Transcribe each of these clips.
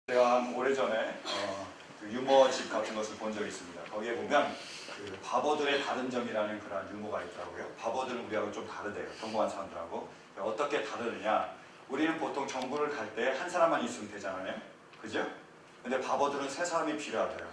제가 한 오래전에 그 유머집 같은 것을 본 적이 있습니다. 거기에 보면 그 바보들의 다른 점이라는 그런 유머가 있더라고요. 바보들은 우리하고 좀 다르대요. 평범한 사람들하고. 어떻게 다르느냐? 우리는 보통 전구를 갈 때 한 사람만 있으면 되잖아요. 그죠? 근데 바보들은 세 사람이 필요하대요.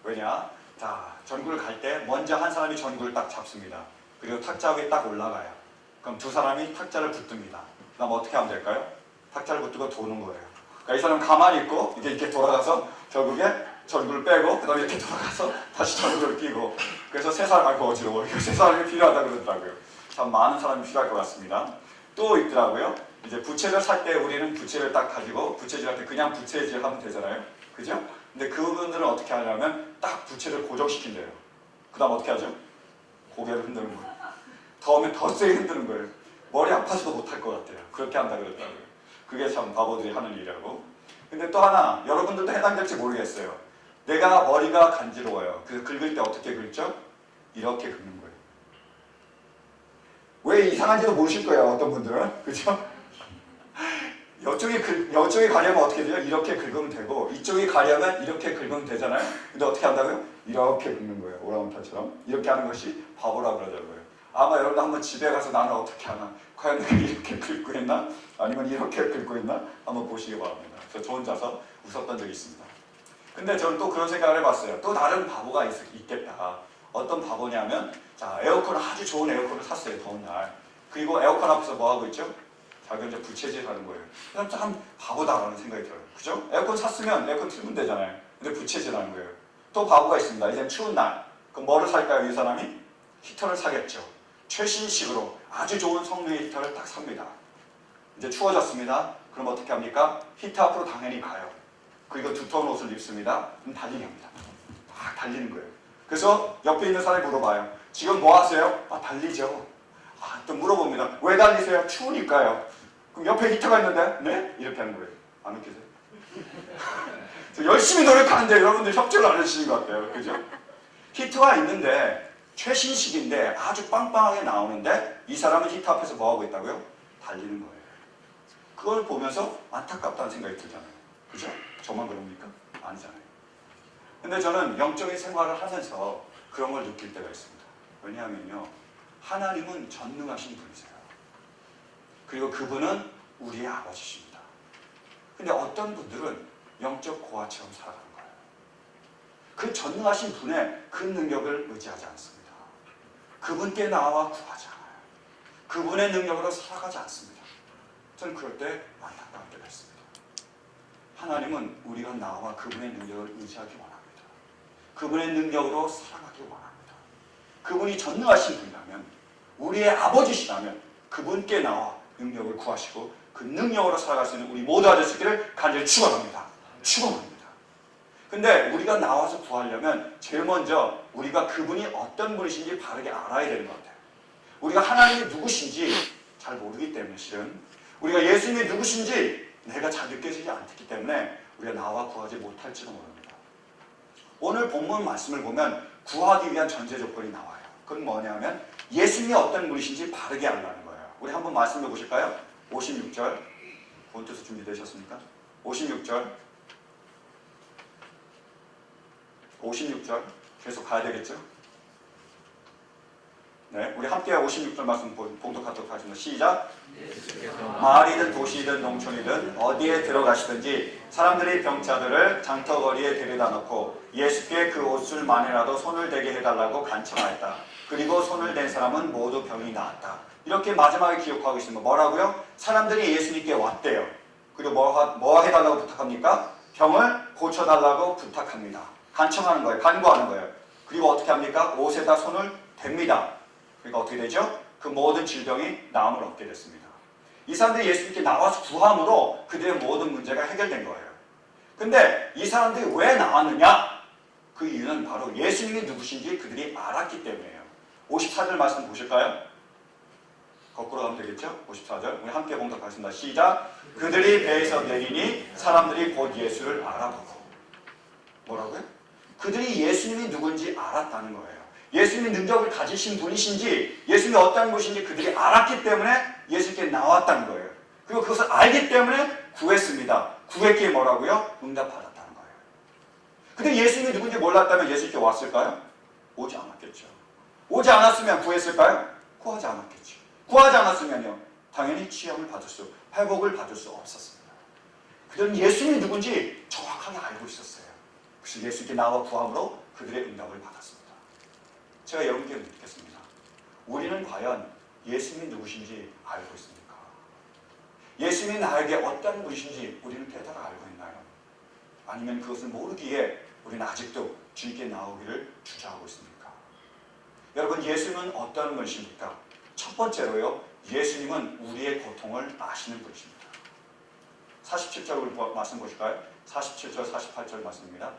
왜냐? 자, 전구를 갈 때 먼저 한 사람이 전구를 딱 잡습니다. 그리고 탁자 위에 딱 올라가요. 그럼 두 사람이 탁자를 붙듭니다. 그럼 어떻게 하면 될까요? 탁자를 붙들고 도는 거예요. 그러니까 이 사람은 가만히 있고 이렇게 돌아가서 결국에 전구를 빼고 그 다음에 이렇게 돌아가서 다시 전구를 끼고, 그래서 세 사람이 어지러워. 세 사람이 필요하다 그러더라고요. 참 많은 사람이 필요할 것 같습니다. 또 있더라고요. 이제 부채를 살 때 우리는 부채를 딱 가지고 부채질할 때 그냥 부채질 하면 되잖아요. 그죠? 근데 그분들은 어떻게 하냐면 딱 부채를 고정시킨대요. 그 다음 어떻게 하죠? 고개를 흔드는 거예요. 더우면 더 세게 흔드는 거예요. 머리 아파서도 못할 것 같아요. 그렇게 한다 그러더라고요. 그게 참 바보들이 하는 일이라고. 근데 또 하나, 여러분들도 해당될지 모르겠어요. 내가 머리가 간지러워요. 그래서 긁을 때 어떻게 긁죠? 이렇게 긁는 거예요. 왜 이상한지도 모르실 거예요, 어떤 분들은. 그죠? 이쪽이 가려면 어떻게 돼요? 이렇게 긁으면 되고, 이쪽이 가려면 이렇게 긁으면 되잖아요. 근데 어떻게 한다고요? 이렇게 긁는 거예요. 오랑우탄처럼. 이렇게 하는 것이 바보라고 그러더라고요. 아마 여러분도 한번 집에 가서 나는 어떻게 하나, 과연 내가 이렇게 긁고 있나? 아니면 이렇게 긁고 있나? 한번 보시기 바랍니다. 그래서 저 혼자서 웃었던 적이 있습니다. 근데 저는 또 그런 생각을 해봤어요. 또 다른 바보가 있겠다. 어떤 바보냐면, 자, 에어컨을 아주 좋은 에어컨을 샀어요, 더운 날. 그리고 에어컨 앞에서 뭐 하고 있죠? 자기 혼자 부채질 하는 거예요. 그럼 참 바보다라는 생각이 들어요. 그죠? 에어컨 샀으면 에어컨 틀면 되잖아요. 근데 부채질 하는 거예요. 또 바보가 있습니다. 이제 추운 날. 그럼 뭐를 살까요, 이 사람이? 히터를 사겠죠. 최신식으로 아주 좋은 성능의 히터를 딱 삽니다. 이제 추워졌습니다. 그럼 어떻게 합니까? 히터 앞으로 당연히 가요. 그리고 두터운 옷을 입습니다. 그럼 달리기 합니다. 막 달리는 거예요. 그래서 옆에 있는 사람이 물어봐요. 지금 뭐 하세요? 아, 달리죠. 아, 또 물어봅니다. 왜 달리세요? 추우니까요. 그럼 옆에 히터가 있는데? 네? 이렇게 하는 거예요. 안 웃기세요? 열심히 노력하는데 여러분들 협조를 안 해주시는 것 같아요. 그죠? 히터가 있는데 최신식인데 아주 빵빵하게 나오는데 이 사람은 히터 앞에서 뭐하고 있다고요? 달리는 거예요. 그걸 보면서 안타깝다는 생각이 들잖아요. 그죠? 저만 그럽니까? 아니잖아요. 근데 저는 영적인 생활을 하면서 그런 걸 느낄 때가 있습니다. 왜냐하면요, 하나님은 전능하신 분이세요. 그리고 그분은 우리의 아버지십니다. 근데 어떤 분들은 영적 고아처럼 살아가는 거예요. 그 전능하신 분의 그 능력을 의지하지 않습니다. 그분께 나와 구하지 않아요. 그분의 능력으로 살아가지 않습니다. 저는 그럴 때 안타까울 때가 있습니다. 하나님은 우리가 나와 그분의 능력을 의지하기 원합니다. 그분의 능력으로 살아가기 원합니다. 그분이 전능하신 분이라면, 우리의 아버지시라면 그분께 나와 능력을 구하시고 그 능력으로 살아갈 수 있는 우리 모두가 될 수 있기를 간절히 축원합니다. 축원합니다. 근데 우리가 나와서 구하려면 제일 먼저 우리가 그분이 어떤 분이신지 바르게 알아야 되는 것 같아요. 우리가 하나님이 누구신지 잘 모르기 때문에, 실은 우리가 예수님이 누구신지 내가 잘 느껴지지 않기 때문에 우리가 나와 구하지 못할지도 모릅니다. 오늘 본문 말씀을 보면 구하기 위한 전제 조건이 나와요. 그건 뭐냐면 예수님이 어떤 분이신지 바르게 알라는 거예요. 우리 한번 말씀해 보실까요? 56절 본투스 준비되셨습니까? 56절 계속 가야 되겠죠? 네, 우리 함께 56절 말씀 봉독하도록 하겠습니다. 시작! 마을이든 도시이든 농촌이든 어디에 들어가시든지 사람들이 병자들을 장터거리에 데려다 놓고 예수께 그 옷을 만이라도 손을 대게 해달라고 간청하였다. 그리고 손을 댄 사람은 모두 병이 나았다. 이렇게 마지막에 기록하고 있습니다. 뭐라고요? 사람들이 예수님께 왔대요. 그리고 뭐 해달라고 부탁합니까? 병을 고쳐달라고 부탁합니다. 간청하는 거예요. 간구하는 거예요. 그리고 어떻게 합니까? 옷에다 손을 댑니다. 그러니까 어떻게 되죠? 그 모든 질병이 나음을 얻게 됐습니다. 이 사람들이 예수님께 나와서 구함으로 그들의 모든 문제가 해결된 거예요. 근데 이 사람들이 왜 나왔느냐? 그 이유는 바로 예수님이 누구신지 그들이 알았기 때문이에요. 54절 말씀 보실까요? 거꾸로 가면 되겠죠? 54절 우리 함께 봉독하겠습니다. 시작! 그들이 배에서 내리니 사람들이 곧 예수를 알아보고. 뭐라고요? 그들이 예수님이 누군지 알았다는 거예요. 예수님이 능력을 가지신 분이신지, 예수님이 어떤 분이신지 그들이 알았기 때문에 예수님께 나왔다는 거예요. 그리고 그것을 알기 때문에 구했습니다. 구했기에 뭐라고요? 응답받았다는 거예요. 근데 예수님이 누군지 몰랐다면 예수님께 왔을까요? 오지 않았겠죠. 오지 않았으면 구했을까요? 구하지 않았겠죠. 구하지 않았으면요, 당연히 취함을 받을 수, 회복을 받을 수 없었습니다. 그들은 예수님이 누군지 정확하게 알고 있었어요. 그래서 예수님께 나와 구함으로 그들의 응답을 받았습니다. 제가 여러분께 묻겠습니다. 우리는 과연 예수님이 누구신지 알고 있습니까? 예수님이 나에게 어떤 분이신지 우리는 대단히 알고 있나요? 아니면 그것을 모르기에 우리는 아직도 주님께 나오기를 주저하고 있습니까? 여러분, 예수님은 어떤 분이십니까? 첫 번째로요, 예수님은 우리의 고통을 아시는 분이십니다. 47절 말씀 보실까요? 47절, 48절 말씀입니다.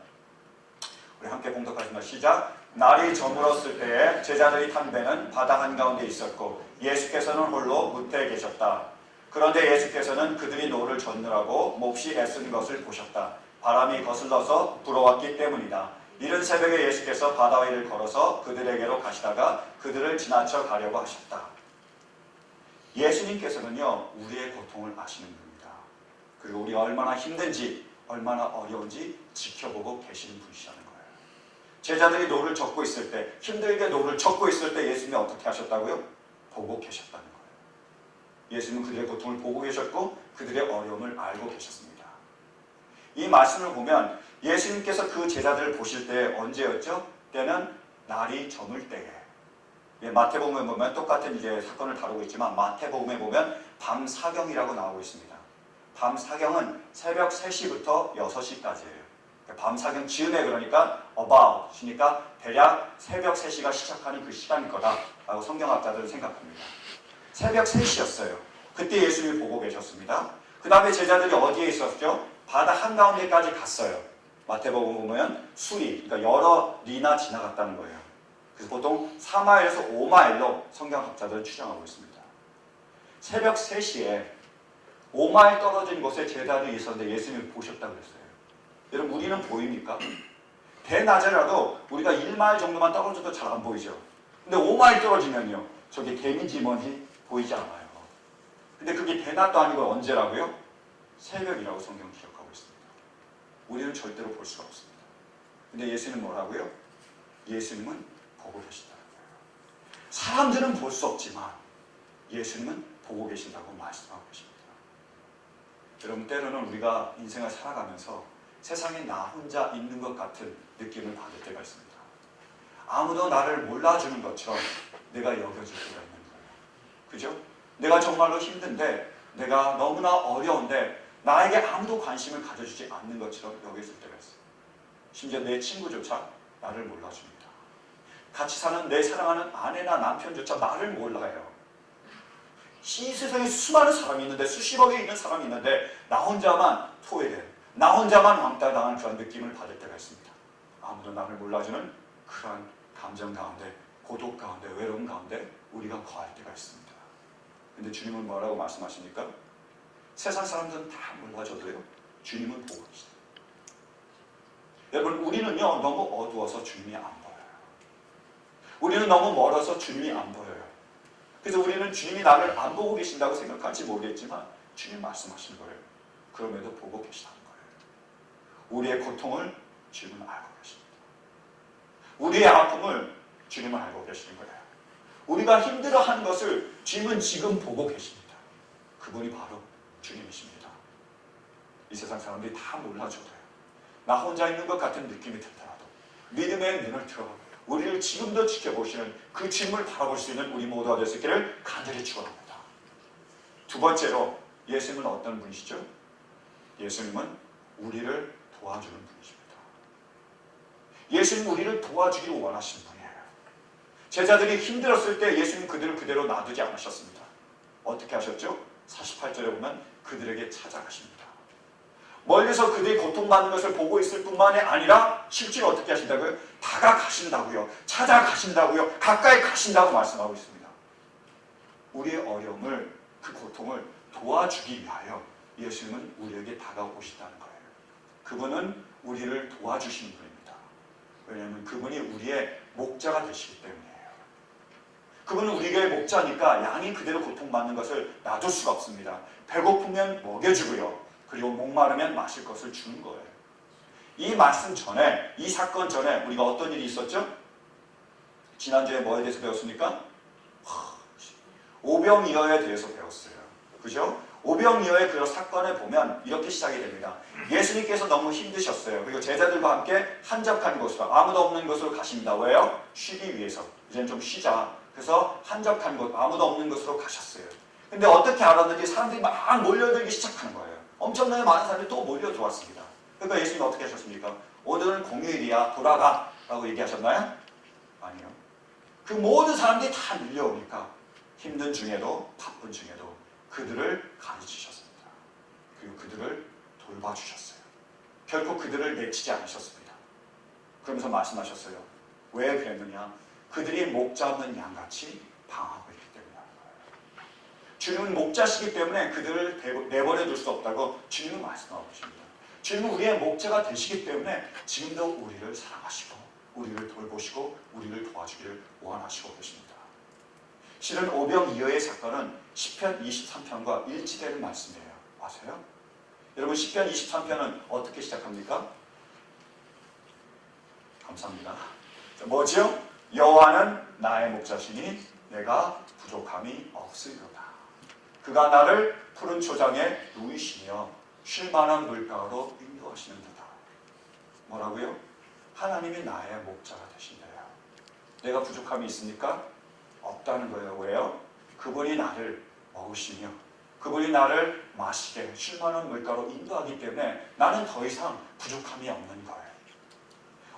우리 함께 봉독하겠습니다. 시작. 날이 저물었을 때에 제자들이 탄 배는 바다 한가운데 있었고 예수께서는 홀로 무태에 계셨다. 그런데 예수께서는 그들이 노를 젓느라고 몹시 애쓴 것을 보셨다. 바람이 거슬러서 불어왔기 때문이다. 이른 새벽에 예수께서 바다 위를 걸어서 그들에게로 가시다가 그들을 지나쳐 가려고 하셨다. 예수님께서는요, 우리의 고통을 아시는 분입니다. 그리고 우리가 얼마나 힘든지, 얼마나 어려운지 지켜보고 계시는 분이시라는 거예요. 제자들이 노를 젓고 있을 때, 힘들게 노를 젓고 있을 때 예수님이 어떻게 하셨다고요? 보고 계셨다는 거예요. 예수님은 그들의 고통을 보고 계셨고 그들의 어려움을 알고 계셨습니다. 이 말씀을 보면 예수님께서 그 제자들을 보실 때 언제였죠? 때는 날이 저물 때에. 마태복음에 보면 똑같은 이제 사건을 다루고 있지만 마태복음에 보면 밤 사경이라고 나오고 있습니다. 밤 사경은 새벽 3시부터 6시까지예요. 밤 사경 즈음에, 그러니까 about이니까 대략 새벽 3시가 시작하는 그 시간일 거다라고 성경학자들은 생각합니다. 새벽 3시였어요. 그때 예수님이 보고 계셨습니다. 그 다음에 제자들이 어디에 있었죠? 바다 한가운데까지 갔어요. 마태복음 보면 수리, 그러니까 여러 리나 지나갔다는 거예요. 그래서 보통 4마일에서 5마일로 성경학자들은 추정하고 있습니다. 새벽 3시에 5마일 떨어진 곳에 제자들이 있었는데 예수님이 보셨다고 그랬어요. 여러분, 우리는 보입니까? 대낮에라도 우리가 1마일 정도만 떨어져도 잘 안 보이죠. 근데 5마일 떨어지면요, 저게 개미지 뭔지 보이지 않아요. 근데 그게 대낮도 아니고 언제라고요? 새벽이라고 성경은 기록하고 있습니다. 우리는 절대로 볼 수가 없습니다. 근데 예수님은 뭐라고요? 예수님은 보고 계신다는 거예요. 사람들은 볼 수 없지만 예수님은 보고 계신다고 말씀하고 계십니다. 여러분, 때로는 우리가 인생을 살아가면서 세상에 나 혼자 있는 것 같은 느낌을 받을 때가 있습니다. 아무도 나를 몰라주는 것처럼 내가 여겨질 때가 있는 거예요. 그죠? 내가 정말로 힘든데, 내가 너무나 어려운데 나에게 아무도 관심을 가져주지 않는 것처럼 여겨질 때가 있어요. 심지어 내 친구조차 나를 몰라줍니다. 같이 사는 내 사랑하는 아내나 남편조차 나를 몰라요. 이 세상에 수많은 사람이 있는데, 수십억에 있는 사람이 있는데 나 혼자만 소외된, 나 혼자만 왕따 당한 그런 느낌을 받을 때가 있습니다. 아무도 나를 몰라주는 그런 감정 가운데, 고독 가운데, 외로움 가운데 우리가 거할 때가 있습니다. 근데 주님은 뭐라고 말씀하십니까? 세상 사람들은 다 몰라줘도요, 주님은 보고 계시다. 여러분, 우리는요, 너무 어두워서 주님이 안 보여요. 우리는 너무 멀어서 주님이 안 보여요. 그래서 우리는 주님이 나를 안 보고 계신다고 생각할지 모르겠지만 주님 말씀하시는 거예요. 그럼에도 보고 계시다는 거예요. 우리의 고통을 주님은 알고 계십니다. 우리의 아픔을 주님은 알고 계시는 거예요. 우리가 힘들어하는 것을 주님은 지금 보고 계십니다. 그분이 바로 주님이십니다. 이 세상 사람들이 다 몰라줘도요, 나 혼자 있는 것 같은 느낌이 들더라도 믿음의 눈을 틀어 우리를 지금도 지켜보시는 그 주님을 바라볼 수 있는 우리 모두가 될 수 있기를 간절히 축원합니다. 두 번째로, 예수님은 어떤 분이시죠? 예수님은 우리를 도와주는 분이십니다. 예수님은 우리를 도와주기를 원하시는 분이에요. 제자들이 힘들었을 때 예수님 그들을 그대로 놔두지 않으셨습니다. 어떻게 하셨죠? 48절에 보면 그들에게 찾아가십니다. 멀리서 그들이 고통받는 것을 보고 있을 뿐만이 아니라 실제로 어떻게 하신다고요? 다가가신다고요. 찾아가신다고요. 가까이 가신다고 말씀하고 있습니다. 우리의 어려움을, 그 고통을 도와주기 위하여 예수님은 우리에게 다가오신다는 거예요. 그분은 우리를 도와주시는 분입니다. 왜냐하면 그분이 우리의 목자가 되시기 때문이에요. 그분은 우리의 목자니까 양이 그대로 고통받는 것을 놔둘 수가 없습니다. 배고프면 먹여주고요. 그리고 목마르면 마실 것을 주는 거예요. 이 말씀 전에, 이 사건 전에 우리가 어떤 일이 있었죠? 지난주에 뭐에 대해서 배웠습니까? 오병이어에 대해서 배웠어요. 그죠? 오병이어의 그 사건을 보면 이렇게 시작이 됩니다. 예수님께서 너무 힘드셨어요. 그리고 제자들과 함께 한적한 곳으로, 아무도 없는 곳으로 가십니다. 왜요? 쉬기 위해서. 이제는 좀 쉬자. 그래서 한적한 곳, 아무도 없는 곳으로 가셨어요. 근데 어떻게 알았는지 사람들이 막 몰려들기 시작하는 거예요. 엄청나게 많은 사람들이 또 몰려 들어왔습니다. 그러니까 예수님은 어떻게 하셨습니까? 오늘은 공휴일이야, 돌아가 라고 얘기하셨나요? 아니요. 그 모든 사람들이 다 밀려오니까 힘든 중에도 바쁜 중에도 그들을 가르치셨습니다. 그리고 그들을 돌봐주셨어요. 결코 그들을 내치지 않으셨습니다. 그러면서 말씀하셨어요. 왜 그랬느냐? 그들이 목자 없는 양같이 방황하고 있기 때문이라는 거예요. 주님은 목자시기 때문에 그들을 내버려 둘 수 없다고 주님은 말씀하고 계십니다. 주님은 우리의 목자가 되시기 때문에 지금도 우리를 사랑하시고 우리를 돌보시고 우리를 도와주기를 원하시고 계십니다. 실은 오병이어의 사건은 시편 23편과 일치되는 말씀이에요. 아세요? 여러분 시편 23편은 어떻게 시작합니까? 감사합니다. 뭐죠? 여호와는 나의 목자시니 내가 부족함이 없으리로다. 그가 나를 푸른 초장에 누이시며 쉴 만한 물가로 인도하시는도다. 뭐라고요? 하나님이 나의 목자가 되신대요. 내가 부족함이 있습니까? 없다는 거예요. 왜요? 그분이 나를 먹으시며 그분이 나를 마시게 쉴 만한 물가로 인도하기 때문에 나는 더 이상 부족함이 없는 거예요.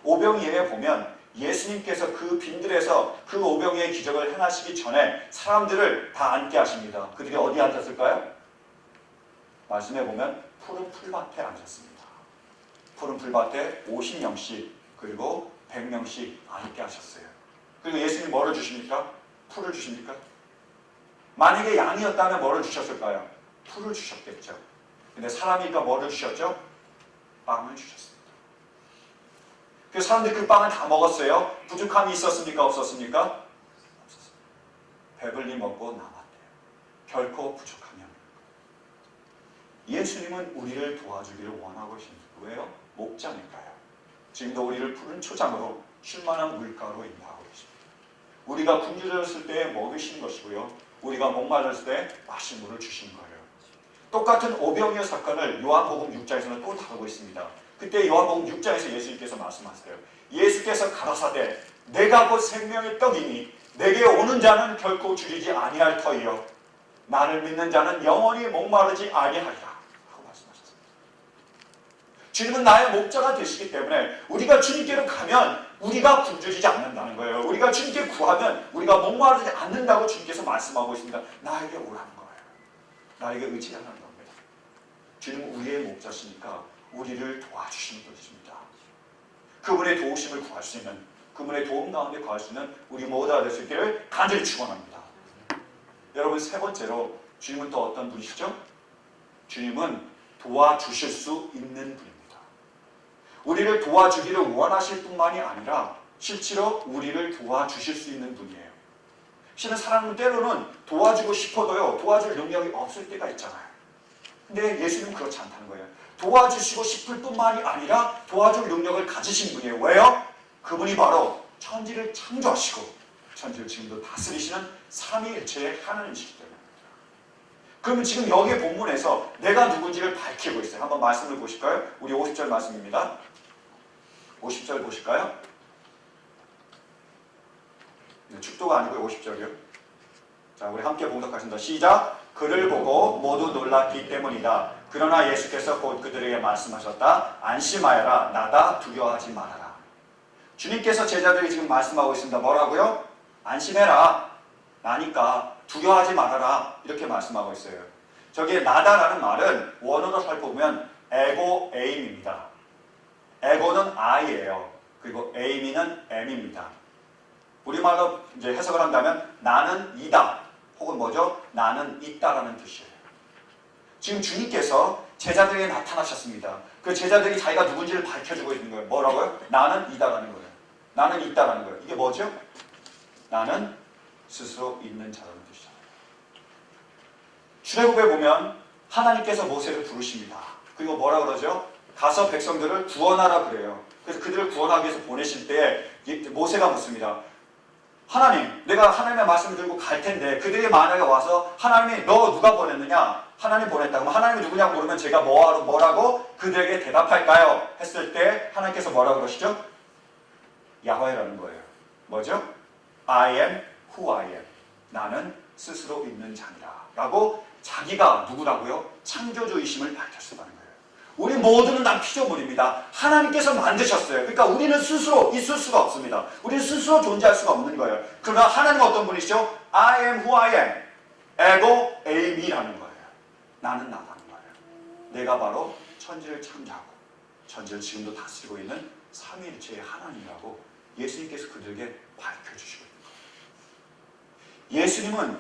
오병이어에 보면 예수님께서 그 빈들에서 그 오병이어의 기적을 행하시기 전에 사람들을 다 앉게 하십니다. 그들이 어디 앉았을까요? 말씀해 보면 푸른 풀밭에 앉았습니다. 푸른 풀밭에 50명씩 그리고 100명씩 앉게 하셨어요. 그리고 예수님이 뭐를 주십니까? 풀을 주십니까? 만약에 양이었다면 뭐를 주셨을까요? 풀을 주셨겠죠. 근데 사람이니까 뭐를 주셨죠? 빵을 주셨습니다. 그 사람들이 그 빵을 다 먹었어요. 부족함이 있었습니까? 없었습니까? 없었습니다. 배불리 먹고 남았대요. 결코 부족함이 없는 거예요. 예수님은 우리를 도와주기를 원하고 계십니다. 왜요? 목자니까요. 지금도 우리를 푸른 초장으로 쉴만한 물가로 인도하고 계십니다. 우리가 굶주렸을 때 먹이신 것이고요. 우리가 목마르실 때 마실 물을 주신 거예요. 똑같은 오병이어 사건을 요한복음 6장에서는 또 다루고 있습니다. 그때 요한복음 6장에서 예수님께서 말씀하세요. 예수께서 가라사대 내가 곧 생명의 떡이니 내게 오는 자는 결코 줄이지 아니할 터이요 나를 믿는 자는 영원히 목마르지 아니하리라 하고 말씀하셨습니다. 주님은 나의 목자가 되시기 때문에 우리가 주님께로 가면 우리가 굶주리지 않는다는 거예요. 우리가 주님께 구하면 우리가 목마르지 않는다고 주님께서 말씀하고 있습니다. 나에게 오라는 거예요. 나에게 의지하는 겁니다. 주님은 우리의 목자시니까 우리를 도와주시는 분이십니다. 그분의 도우심을 구할 수 있는, 그분의 도움 가운데 구할 수 있는 우리 모두가 될 수 있기를 간절히 축원합니다. 여러분 세 번째로 주님은 또 어떤 분이시죠? 주님은 도와주실 수 있는 분입니다. 우리를 도와주기를 원하실 뿐만이 아니라 실제로 우리를 도와주실 수 있는 분이에요. 실은 사람은 때로는 도와주고 싶어도요 도와줄 능력이 없을 때가 있잖아요. 근데 예수님은 그렇지 않다는 거예요. 도와주시고 싶을 뿐만이 아니라 도와줄 능력을 가지신 분이에요. 왜요? 그분이 바로 천지를 창조하시고 천지를 지금도 다스리시는 삼위일체의 하나님이시기 때문입니다. 그러면 지금 여기의 본문에서 내가 누군지를 밝히고 있어요. 한번 말씀을 보실까요? 우리 50절 말씀입니다. 50절 보실까요? 네, 축도가 아니고요. 50절이요. 자, 우리 함께 봉독하겠습니다. 시작! 그를 보고 모두 놀랐기 때문이다. 그러나 예수께서 곧 그들에게 말씀하셨다. 안심하여라. 나다. 두려워하지 말아라. 주님께서 제자들에게 지금 말씀하고 있습니다. 뭐라고요? 안심해라. 나니까 두려워하지 말아라. 이렇게 말씀하고 있어요. 저기에 나다라는 말은 원어로 살펴보면 에고 에임입니다. 에고는 I예요. 그리고 에이미는 M입니다. 우리말로 이제 해석을 한다면 나는 이다. 혹은 뭐죠? 나는 있다라는 뜻이에요. 지금 주님께서 제자들에게 나타나셨습니다. 그 제자들이 자기가 누군지를 밝혀주고 있는 거예요. 뭐라고요? 나는 이다라는 거예요. 나는 있다라는 거예요. 이게 뭐죠? 나는 스스로 있는 자라는 뜻이잖아요. 출애굽에 보면 하나님께서 모세를 부르십니다. 그리고 뭐라 그러죠? 가서 백성들을 구원하라 그래요. 그래서 그들을 구원하기 위해서 보내실 때 모세가 묻습니다. 하나님, 내가 하나님의 말씀을 들고 갈 텐데 그들이 만약에 와서 하나님이 너 누가 보냈느냐? 하나님 보냈다. 그럼 하나님이 누구냐고 물으면 제가 뭐라고 그들에게 대답할까요? 했을 때 하나님께서 뭐라고 그러시죠? 야훼라는 거예요. 뭐죠? I am who I am. 나는 스스로 있는 자니라. 라고 자기가 누구라고요? 창조주이심을 밝혔다는 거예요. 우리 모두는 다 피조물입니다. 하나님께서 만드셨어요. 그러니까 우리는 스스로 있을 수가 없습니다. 우리는 스스로 존재할 수가 없는 거예요. 그러나 하나님은 어떤 분이시죠? I am who I am. 에고 에이미라는 거예요. 나는 나라는 거예요. 내가 바로 천지를 창조하고 천지를 지금도 다스리고 있는 삼위일체의 하나님이라고 예수님께서 그들에게 밝혀주시고 있는 거예요. 예수님은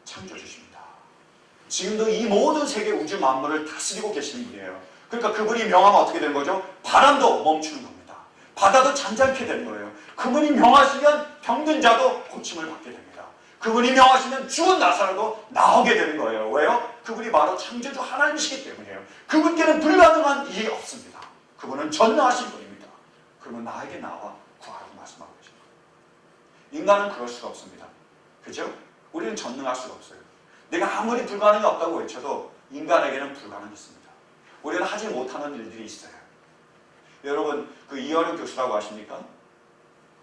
창조주십니다. 지금도 이 모든 세계 우주 만물을 다스리고 계시는 분이에요. 그러니까 그분이 명하면 어떻게 되는 거죠? 바람도 멈추는 겁니다. 바다도 잔잔케 되는 거예요. 그분이 명하시면 병든 자도 고침을 받게 됩니다. 그분이 명하시면 죽은 나사로도 나오게 되는 거예요. 왜요? 그분이 바로 창조주 하나님이시기 때문이에요. 그분께는 불가능한 일이 없습니다. 그분은 전능하신 분입니다. 그러면 나에게 나와 구하라고 말씀하고 계십니다. 인간은 그럴 수가 없습니다. 그죠? 우리는 전능할 수가 없어요. 내가 아무리 불가능이 없다고 외쳐도 인간에게는 불가능이 있습니다. 우리는 하지 못하는 일들이 있어요. 여러분, 그 이현우 교수라고 아십니까?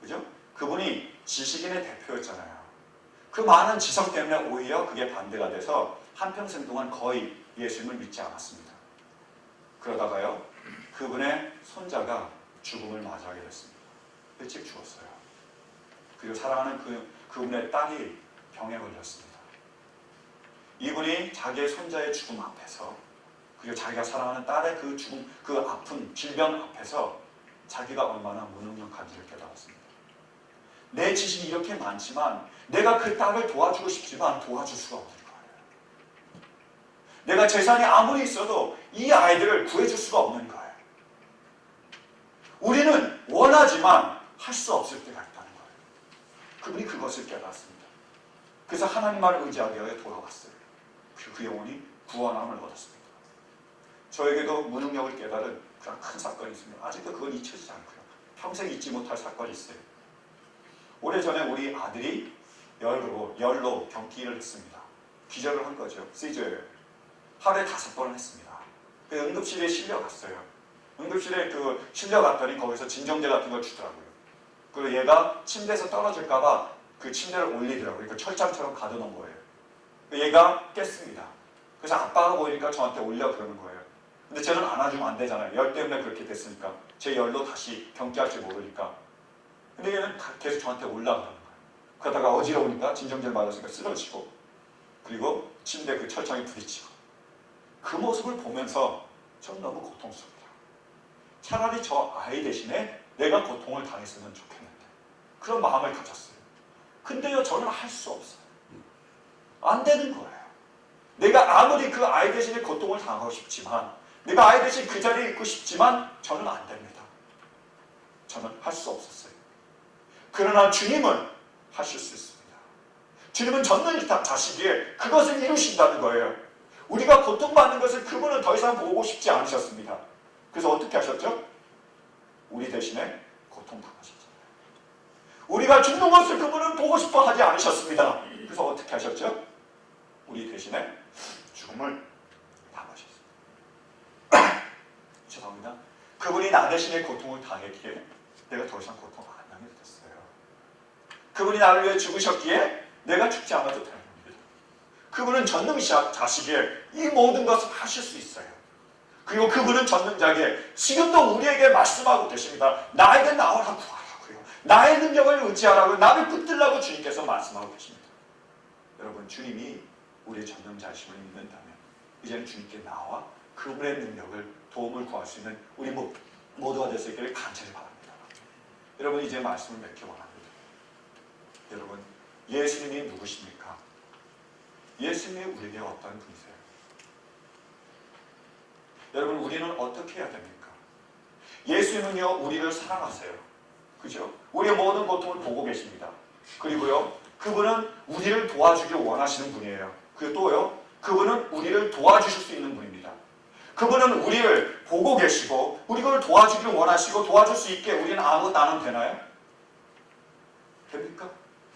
그죠? 그분이 지식인의 대표였잖아요. 그 많은 지성 때문에 오히려 그게 반대가 돼서 한평생 동안 거의 예수님을 믿지 않았습니다. 그러다가요, 그분의 손자가 죽음을 맞이하게 됐습니다. 일찍 죽었어요. 그리고 사랑하는 그분의 딸이 병에 걸렸습니다. 이분이 자기의 손자의 죽음 앞에서 그리고 자기가 사랑하는 딸의 그 죽음, 그 아픈 질병 앞에서 자기가 얼마나 무능력한지를 깨달았습니다. 내 지식이 이렇게 많지만 내가 그 딸을 도와주고 싶지만 도와줄 수가 없는 거예요. 내가 재산이 아무리 있어도 이 아이들을 구해줄 수가 없는 거예요. 우리는 원하지만 할 수 없을 때가 있다는 거예요. 그분이 그것을 깨달았습니다. 그래서 하나님만을 의지하기 위해 돌아왔어요. 그 영혼이 구원함을 얻었습니다. 저에게도 무능력을 깨달은 그런 큰 사건이 있습니다. 아직도 그건 잊혀지지 않고요. 평생 잊지 못할 사건이 있어요. 오래전에 우리 아들이 열로 경기를 했습니다. 기절을 한 거죠. 시저예요. 하루에 5번을 했습니다. 그 응급실에 실려갔어요. 응급실에 실려갔더니 거기서 진정제 같은 걸 주더라고요. 그리고 얘가 침대에서 떨어질까봐 그 침대를 올리더라고요. 그 철장처럼 가둬놓은 거예요. 얘가 깼습니다. 그래서 아빠가 보니까 저한테 올려 그러는 거예요. 근데 저는 안아주면 안 되잖아요. 열 때문에 그렇게 됐으니까. 제 열로 다시 경기할 줄 모르니까. 근데 얘는 계속 저한테 올라가는 거예요. 그러다가 어지러우니까 진정제를 맞았으니까 쓰러지고 그리고 침대 그 철창에 부딪히고 그 모습을 보면서 저는 너무 고통스럽다. 차라리 저 아이 대신에 내가 고통을 당했으면 좋겠는데 그런 마음을 가졌어요. 근데요 저는 할 수 없어요. 안 되는 거예요. 내가 아무리 그 아이 대신에 고통을 당하고 싶지만 내가 아이 대신 그 자리에 있고 싶지만 저는 안 됩니다. 저는 할 수 없었어요. 그러나 주님은 하실 수 있습니다. 주님은 전능자시기에 그것을 이루신다는 거예요. 우리가 고통받는 것을 그분은 더 이상 보고 싶지 않으셨습니다. 그래서 어떻게 하셨죠? 우리 대신에 고통당하셨잖아요. 우리가 죽는 것을 그분은 보고 싶어 하지 않으셨습니다. 그래서 어떻게 하셨죠? 우리 대신에 죽음을 당하셨습니다. 죄송합니다. 그분이 나 대신에 고통을 당했기에 내가 더 이상 고통 안 당하게 됐어요. 그분이 나를 위해 죽으셨기에 내가 죽지 않아도 되는 겁니다. 그분은 전능자시기에 이 모든 것을 하실 수 있어요. 그리고 그분은 전능자기에 지금도 우리에게 말씀하고 계십니다. 나에게 나와라 구하라고요. 나의 능력을 의지하라고 나를 붙들라고 주님께서 말씀하고 계십니다. 여러분 주님이 우리의 전능자심을 믿는다면 이제는 주님께 나와 그분의 능력을 도움을 구할 수 있는 우리 모두가 될 수 있기를 간절히 바랍니다. 여러분 이제 말씀을 맺기 원합니다. 여러분 예수님이 누구십니까? 예수님이 우리에게 어떤 분이세요? 여러분 우리는 어떻게 해야 됩니까? 예수님은요 우리를 사랑하세요. 그죠? 우리의 모든 고통을 보고 계십니다. 그리고요 그분은 우리를 도와주길 원하시는 분이에요. 그리고 또요 그분은 우리를 도와주실 수 있는 분입니다. 그분은 우리를 보고 계시고 우리를 도와주기를 원하시고 도와줄 수 있게 우리는 아무것도 안 하면 되나요? 됩니까?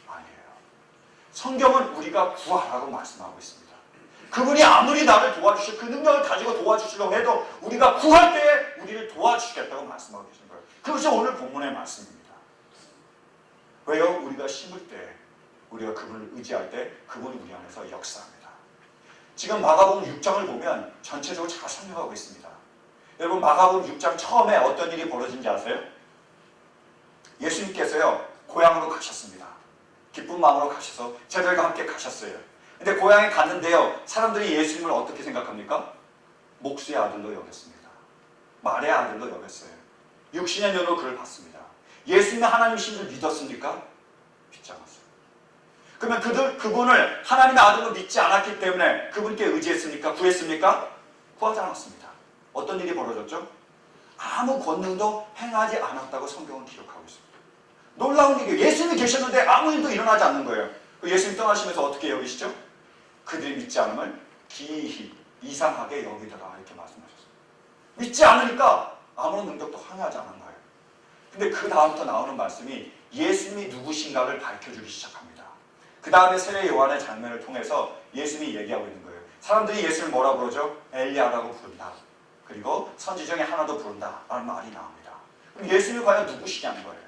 아니에요. 성경은 우리가 구하라고 말씀하고 있습니다. 그분이 아무리 나를 도와주시고 그 능력을 가지고 도와주시려고 해도 우리가 구할 때에 우리를 도와주시겠다고 말씀하고 계신 거예요. 그것이 오늘 본문의 말씀입니다. 왜요? 우리가 심을 때, 우리가 그분을 의지할 때 그분이 우리 안에서 역사합니다. 지금 마가복음 6장을 보면 전체적으로 잘 설명하고 있습니다. 여러분 마가복음 6장 처음에 어떤 일이 벌어진지 아세요? 예수님께서요 고향으로 가셨습니다. 기쁜 마음으로 가셔서 제자들과 함께 가셨어요. 근데 고향에 갔는데요 사람들이 예수님을 어떻게 생각합니까? 목수의 아들로 여겼습니다. 말의 아들로 여겼어요. 육신의 눈으로 그를 봤습니다. 예수님이 하나님이신 줄 믿었습니까? 믿지 않았어요. 그러면 그분을 하나님의 아들로 믿지 않았기 때문에 그분께 의지했습니까? 구했습니까? 구하지 않았습니다. 어떤 일이 벌어졌죠? 아무 권능도 행하지 않았다고 성경은 기록하고 있습니다. 놀라운 일이에요. 예수님이 계셨는데 아무 일도 일어나지 않는 거예요. 예수님 떠나시면서 어떻게 여기시죠? 그들이 믿지 않음을 기이히 이상하게 여기더라 이렇게 말씀하셨어요. 믿지 않으니까 아무런 능력도 행하지 않은 거예요. 근데 그 다음부터 나오는 말씀이 예수님이 누구신가를 밝혀주기 시작합니다. 그 다음에 세례 요한의 장면을 통해서 예수님이 얘기하고 있는 거예요. 사람들이 예수님을 뭐라 부르죠? 엘리야라고 부른다. 그리고 선지 중에 하나도 부른다 라는 말이 나옵니다. 그럼 예수님이 과연 누구시냐는 거예요.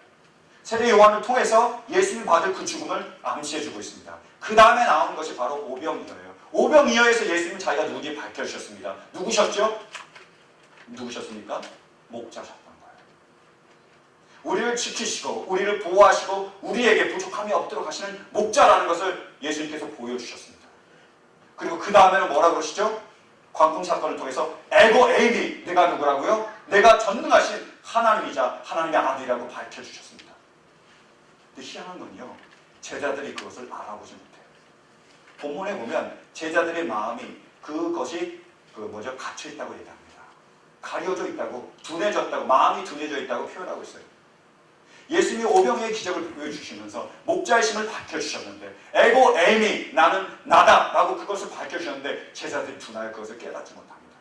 세례 요한을 통해서 예수님이 받을 그 죽음을 암시해주고 있습니다. 그 다음에 나오는 것이 바로 오병이어예요. 오병이어에서 예수님은 자기가 누군지 밝혀주셨습니다. 누구셨죠? 누구셨습니까? 목자셨던 거예요. 우리를 지키시고 우리를 보호하시고 우리에게 부족함이 없도록 하시는 목자라는 것을 예수님께서 보여주셨습니다. 그리고 그 다음에는 뭐라 그러시죠? 광풍 사건을 통해서 에고 에이미, 내가 누구라고요? 내가 전능하신 하나님이자 하나님의 아들이라고 밝혀주셨습니다. 근데 희한한 건요, 제자들이 그것을 알아보지 못해요. 본문에 보면 제자들의 마음이 그것이 갇혀있다고 얘기합니다. 가려져 있다고, 둔해졌다고, 마음이 둔해져 있다고 표현하고 있어요. 예수님이 오병이의 기적을 보여주시면서 목자의 심을 밝혀주셨는데 에고 에이미, 나는 나다 라고 그것을 밝혀주셨는데 제자들이 둔하여 그것을 깨닫지 못합니다.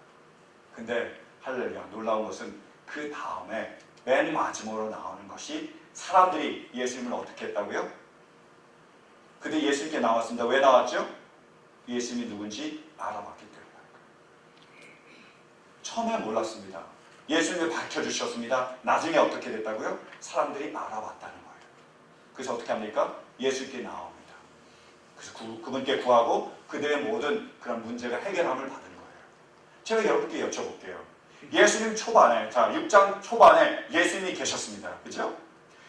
근데 할렐루야, 놀라운 것은 그 다음에 맨 마지막으로 나오는 것이 사람들이 예수님을 어떻게 했다고요? 그들이 예수님께 나왔습니다. 왜 나왔죠? 예수님이 누군지 알아봤기 때문에. 처음에 몰랐습니다. 예수님을 밝혀주셨습니다. 나중에 어떻게 됐다고요? 사람들이 알아봤다는 거예요. 그래서 어떻게 합니까? 예수님께 나옵니다. 그래서 그분께 구하고 그들의 모든 그런 문제가 해결함을 받은 거예요. 제가 여러분께 여쭤볼게요. 예수님 초반에, 자 6장 초반에 예수님이 계셨습니다. 그죠?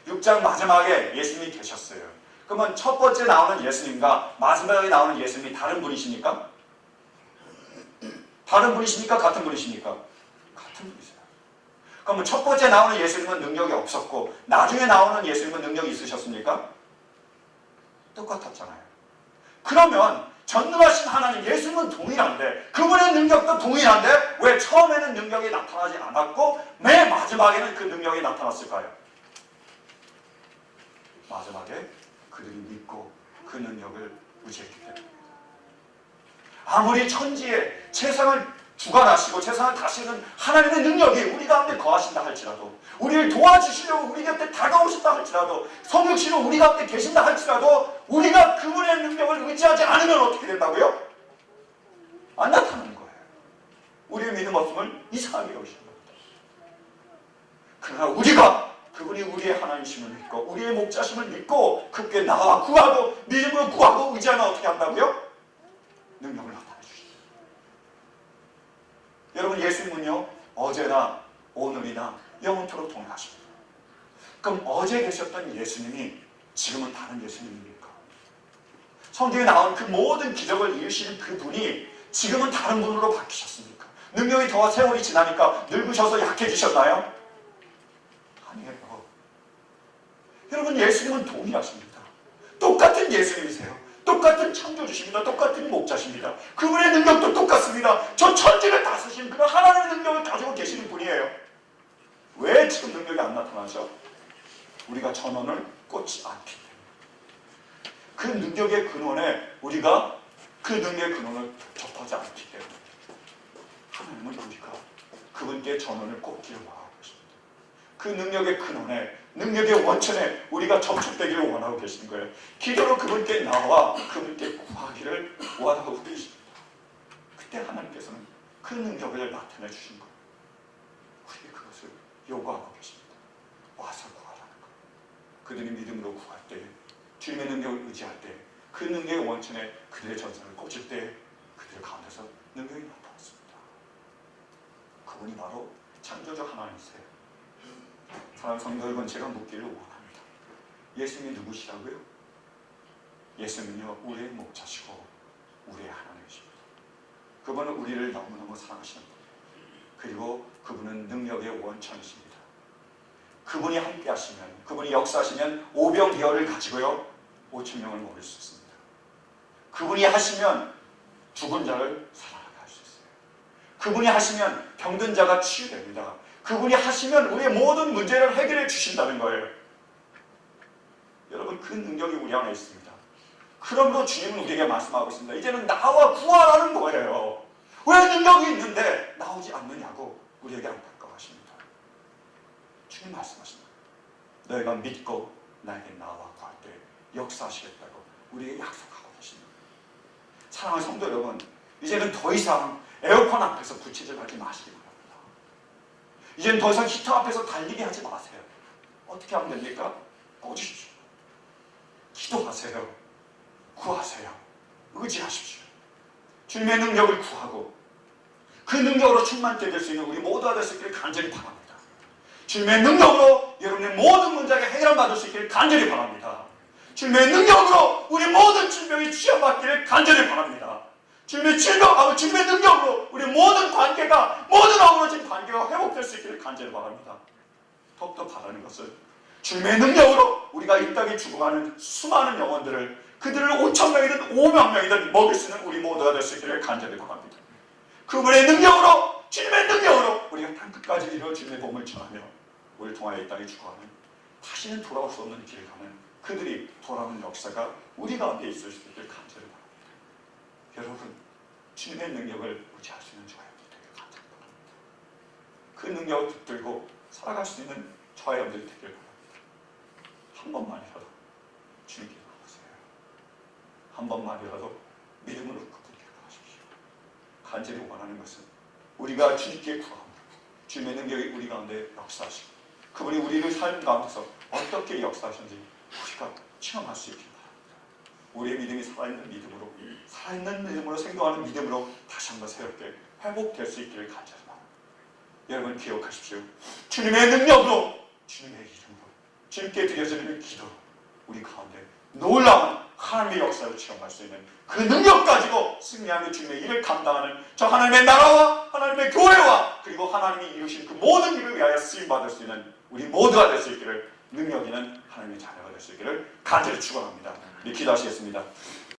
6장 마지막에 예수님이 계셨어요. 그러면 첫 번째 나오는 예수님과 마지막에 나오는 예수님이 다른 분이십니까? 다른 분이십니까? 같은 분이십니까? 같은 분이세요. 그러면 첫 번째 나오는 예수님은 능력이 없었고 나중에 나오는 예수님은 능력이 있으셨습니까? 똑같았잖아요. 그러면 전능하신 하나님 예수님은 동일한데 그분의 능력도 동일한데 왜 처음에는 능력이 나타나지 않았고 맨 마지막에는 그 능력이 나타났을까요? 마지막에 그들이 믿고 그 능력을 의지했기 때문입니다. 아무리 천지에 세상을 주관하시고 세상을 다스리는 하나님의 능력이 우리 가운데 거하신다 할지라도 우리를 도와주시려고 우리 곁에 다가오신다 할지라도 성육신으로 우리 가운데 계신다 할지라도 우리가 그분의 능력을 의지하지 않으면 어떻게 된다고요? 안 나타나는 거예요. 우리의 믿음 없음을 이상하게 여기시는 겁니다. 그러나 우리가 그분이 우리의 하나님이심을 믿고 우리의 목자심을 믿고 그분께 나와 구하고 믿음으로 구하고 의지하면 어떻게 한다고요? 능력을 나타내 주시죠. 여러분 예수님은요 어제나 오늘이나 영원토록 동일하십니다. 그럼 어제 계셨던 예수님이 지금은 다른 예수님입니까? 성경에 나온 그 모든 기적을 이루시는 그분이 지금은 다른 분으로 바뀌셨습니까? 능력이 더 세월이 지나니까 늙으셔서 약해지셨나요? 아니에요. 여러분 예수님은 동일하십니다. 똑같은 예수님이세요. 똑같은 창조주십니다. 똑같은 목자십니다. 그분의 능력도 똑같습니다. 저 천지를 다스리신 그런 하나님의 능력을 가지고 계시는 분이에요. 왜 지금 능력이 안 나타나죠? 우리가 전원을 꽂지 않기 때문에. 그 능력의 근원에 우리가 그 능력의 근원을 접하지 않기 때문에. 하나님은 우리가 그분께 전원을 꼽기를 원하고 계십니다. 그 능력의 근원에, 능력의 원천에 우리가 접촉되기를 원하고 계신 거예요. 기도로 그분께 나와 그분께 구하기를 원하고 계십니다. 그때 하나님께서는 그 능력을 나타내 주신 거예요. 우리에게 그것을 요구하고 계십니다. 와서 구하라는 거예요. 그들이 믿음으로 구할 때, 주님의 능력을 의지할 때, 그 능력의 원천에 그들의 전선을 꽂힐 때 그들 가운데서 능력이 나타났습니다. 그분이 바로 창조주 하나님이세요. 사랑하는 성도 여러분, 제가 묻기를 원합니다. 예수님이 누구시라고요? 예수님은요, 우리의 목자시고 우리의 하나님이십니다. 그분은 우리를 너무너무 사랑하시는 분, 그리고 그분은 능력의 원천이십니다. 그분이 함께 하시면, 그분이 역사하시면 오병이어를 가지고요 5,000명을 먹일 수 있습니다. 그분이 하시면 죽은 자를 살아나게 할 수 있어요. 그분이 하시면 병든 자가 치유됩니다. 그분이 하시면 우리의 모든 문제를 해결해 주신다는 거예요. 여러분, 그 능력이 우리 안에 있습니다. 그러므로 주님은 우리에게 말씀하고 있습니다. 이제는 나와 구하라는 거예요. 왜 능력이 있는데 나오지 않느냐고 우리에게 안타까워하십니다. 주님 말씀하십니다. 너희가 믿고 나에게 나와 구할 때 역사하시겠다고 우리에게 약속하고 계십니다. 사랑하는 성도 여러분, 이제는 더 이상 에어컨 앞에서 부채질하지 마시기 바랍니다. 이제는 더 이상 히터 앞에서 달리게 하지 마세요. 어떻게 하면 됩니까? 꽂으십시오. 기도하세요. 구하세요. 의지하십시오. 주님의 능력을 구하고 그 능력으로 충만되게 될 수 있는 우리 모두가 될 수 있기를 간절히 바랍니다. 주님의 능력으로 여러분의 모든 문제가 해결받을 수 있기를 간절히 바랍니다. 주님의 능력으로 우리 모든 질병이 치유받기를 간절히 바랍니다. 주님의 주님의 능력으로 우리 모든 관계가, 모든 어그러진 관계가 회복될 수 있기를 간절히 바랍니다. 더욱더 바라는 것은 주님의 능력으로 우리가 이 땅에 죽어가는 수많은 영혼들을, 그들을 5,000명이든 5만 명이든 먹일 수 있는 우리 모두가 될 수 있기를 간절히 바랍니다. 그분의 능력으로, 주님의 능력으로 우리가 땅끝까지 이르러 주님의 복음을 전하며 우리를 통하여 이 땅에 죽어가는, 다시는 돌아올 수 없는 길을 가는 그들이 돌아오는 역사가 우리 가운데 있을 수 있기를 간절히 바랍니다. 여러분, 주님의 능력을 의지할 수 있는 저와 여러분들 되길 간절히 바랍니다. 그 능력을 붙들고 살아갈 수 있는 저와 여러분들 되길 바랍니다. 한 번만이라도 주님께 나오세요. 한 번만이라도 믿음으로 그분께 나가십시오. 간절히 원하는 것은 우리가 주님께 구하고 주님의 능력이 우리 가운데 역사하시고 그분이 우리를 삶 가운데서 어떻게 역사하시는지 우리가 체험할 수 있길 바랍니다. 우리의 믿음이 살아있는 믿음으로 생동하는 믿음으로 다시 한번 새롭게 회복될 수 있기를 간절히 바랍니다. 여러분 기억하십시오. 주님의 능력으로, 주님의 이름으로, 주님께 드려지는 기도로 우리 가운데 놀라운 하나님의 역사를 체험할 수 있는 그 능력 가지고 승리하며 주님의 일을 감당하는 저 하나님의 나라와 하나님의 교회와 그리고 하나님이 이루신 그 모든 일을 위하여 쓰임받을 수 있는 우리 모두가 될 수 있기를, 능력 있는 하나님의 자녀가 될 수 있기를 간절히 축원합니다. 기도하시겠습니다.